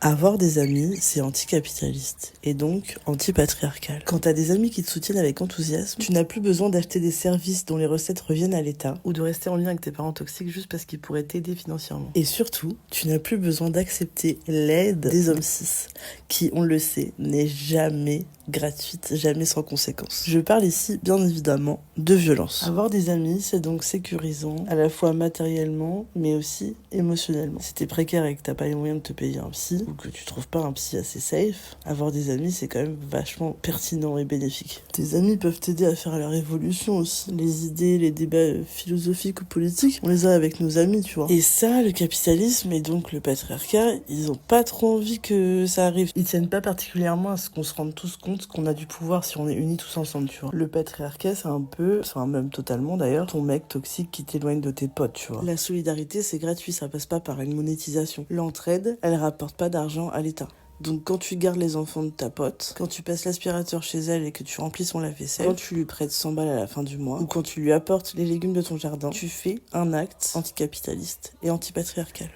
Avoir des amis, c'est anticapitaliste et donc antipatriarcal. Quand t'as des amis qui te soutiennent avec enthousiasme, tu n'as plus besoin d'acheter des services dont les recettes reviennent à l'État ou de rester en lien avec tes parents toxiques juste parce qu'ils pourraient t'aider financièrement. Et surtout, tu n'as plus besoin d'accepter l'aide des hommes cis, qui, on le sait, n'est jamais gratuite, jamais sans conséquences. Je parle ici, bien évidemment, de violence. Avoir des amis, c'est donc sécurisant, à la fois matériellement, mais aussi émotionnellement. Si t'es précaire et que t'as pas les moyens de te payer un psy, ou que tu trouves pas un psy assez safe, avoir des amis, c'est quand même vachement pertinent et bénéfique. Tes amis peuvent t'aider à faire la révolution aussi. Les idées, les débats philosophiques ou politiques, on les a avec nos amis, tu vois. Et ça, le capitalisme et donc le patriarcat, ils ont pas trop envie que ça arrive. Ils tiennent pas particulièrement à ce qu'on se rende tous compte qu'on a du pouvoir si on est unis tous ensemble, tu vois. Le patriarcat, c'est un peu, enfin même totalement d'ailleurs, ton mec toxique qui t'éloigne de tes potes, tu vois. La solidarité, c'est gratuit, ça passe pas par une monétisation. L'entraide, elle rapporte pas d'argent à l'État. Donc quand tu gardes les enfants de ta pote, quand tu passes l'aspirateur chez elle et que tu remplis son lave-vaisselle, quand tu lui prêtes 100 balles à la fin du mois, ou quand tu lui apportes les légumes de ton jardin, tu fais un acte anticapitaliste et antipatriarcal.